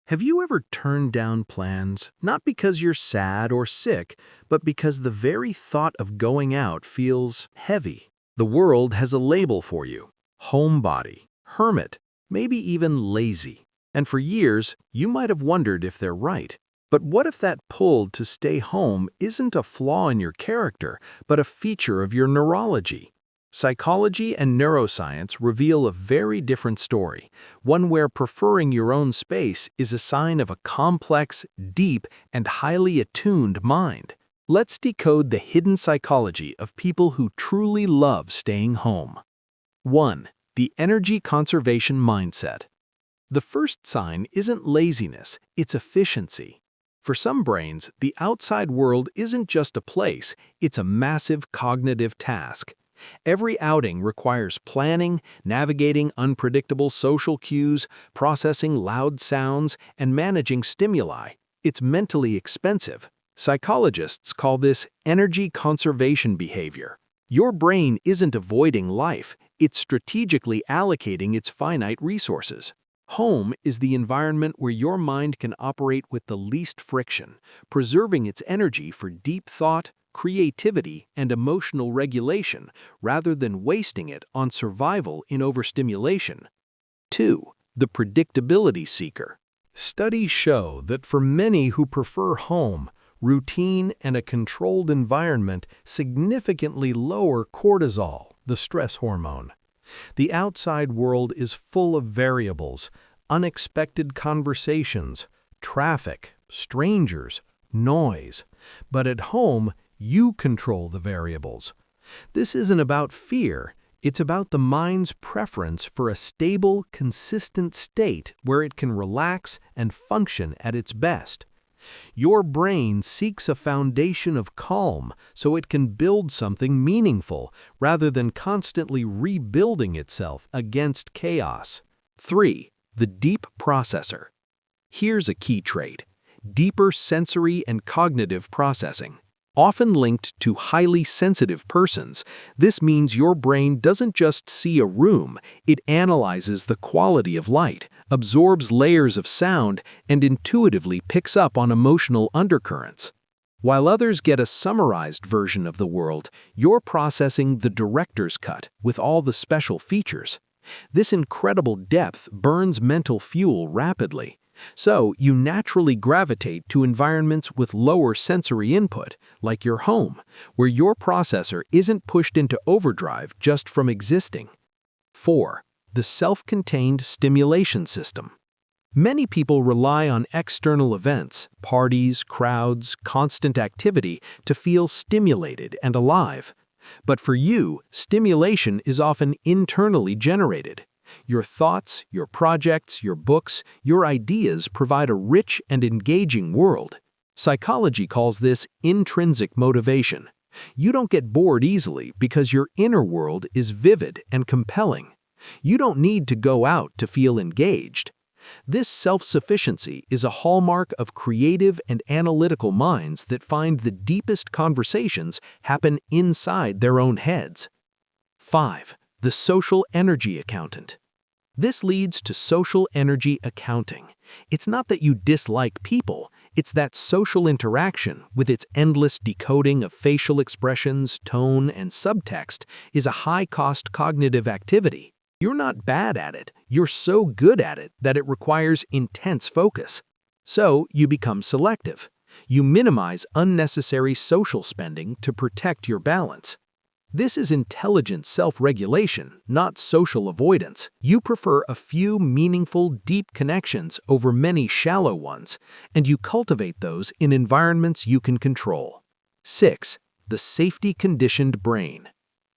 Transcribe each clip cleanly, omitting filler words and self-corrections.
Have you ever turned down plans, not because you're sad or sick, but because the very thought of going out feels heavy? The world has a label for you: homebody, hermit, maybe even lazy. And for years, you might have wondered if they're right. But what if that pull to stay home isn't a flaw in your character, but a feature of your neurology? Psychology and neuroscience reveal a very different story, one where preferring your own space is a sign of a complex, deep, and highly attuned mind. Let's decode the hidden psychology of people who truly love staying home. 1. The energy conservation mindset. The first sign isn't laziness, it's efficiency. For some brains, the outside world isn't just a place, it's a massive cognitive task. Every outing requires planning, navigating unpredictable social cues, processing loud sounds, and managing stimuli. It's mentally expensive. Psychologists call this energy conservation behavior. Your brain isn't avoiding life, it's strategically allocating its finite resources. Home is the environment where your mind can operate with the least friction, preserving its energy for deep thought, creativity, and emotional regulation, rather than wasting it on survival in overstimulation. 2. The predictability seeker. Studies show that for many who prefer home, routine and a controlled environment significantly lower cortisol, the stress hormone. The outside world is full of variables, unexpected conversations, traffic, strangers, noise. But at home, you control the variables. This isn't about fear, it's about the mind's preference for a stable, consistent state where it can relax and function at its best. Your brain seeks a foundation of calm so it can build something meaningful rather than constantly rebuilding itself against chaos. 3. The deep processor. Here's a key trait: deeper sensory and cognitive processing. Often linked to highly sensitive persons, this means your brain doesn't just see a room, it analyzes the quality of light, absorbs layers of sound, and intuitively picks up on emotional undercurrents. While others get a summarized version of the world, you're processing the director's cut with all the special features. This incredible depth burns mental fuel rapidly. So, you naturally gravitate to environments with lower sensory input, like your home, where your processor isn't pushed into overdrive just from existing. 4. The self-contained stimulation system. Many people rely on external events, parties, crowds, constant activity to feel stimulated and alive. But for you, stimulation is often internally generated. Your thoughts, your projects, your books, your ideas provide a rich and engaging world. Psychology calls this intrinsic motivation. You don't get bored easily because your inner world is vivid and compelling. You don't need to go out to feel engaged. This self-sufficiency is a hallmark of creative and analytical minds that find the deepest conversations happen inside their own heads. 5. The social energy accountant. This leads to social energy accounting. It's not that you dislike people, it's that social interaction, with its endless decoding of facial expressions, tone, and subtext, is a high-cost cognitive activity. You're not bad at it, you're so good at it that it requires intense focus. So, you become selective. You minimize unnecessary social spending to protect your balance. This is intelligent self-regulation, not social avoidance. You prefer a few meaningful, deep connections over many shallow ones, and you cultivate those in environments you can control. 6. The safety-conditioned brain.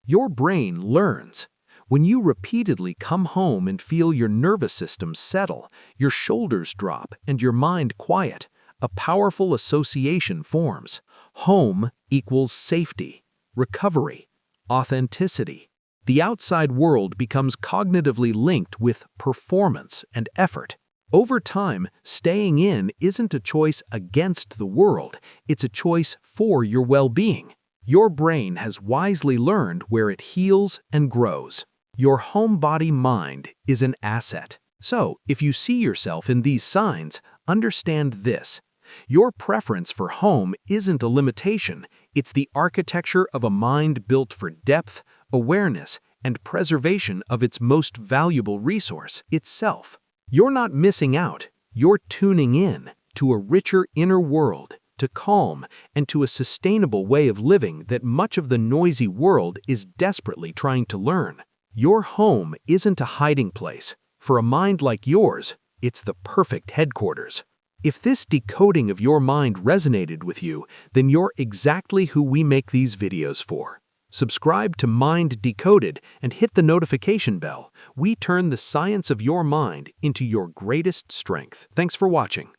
Your brain learns. When you repeatedly come home and feel your nervous system settle, your shoulders drop, and your mind quiet, a powerful association forms. Home equals safety, recovery, authenticity. The outside world becomes cognitively linked with performance and effort. Over time, staying in isn't a choice against the world, it's a choice for your well-being. Your brain has wisely learned where it heals and grows. Your homebody mind is an asset. So, if you see yourself in these signs, understand this. Your preference for home isn't a limitation, it's the architecture of a mind built for depth, awareness, and preservation of its most valuable resource, itself. You're not missing out, you're tuning in to a richer inner world, to calm, and to a sustainable way of living that much of the noisy world is desperately trying to learn. Your home isn't a hiding place. For a mind like yours, it's the perfect headquarters. If this decoding of your mind resonated with you, then you're exactly who we make these videos for. Subscribe to Mind Decoded and hit the notification bell. We turn the science of your mind into your greatest strength. Thanks for watching.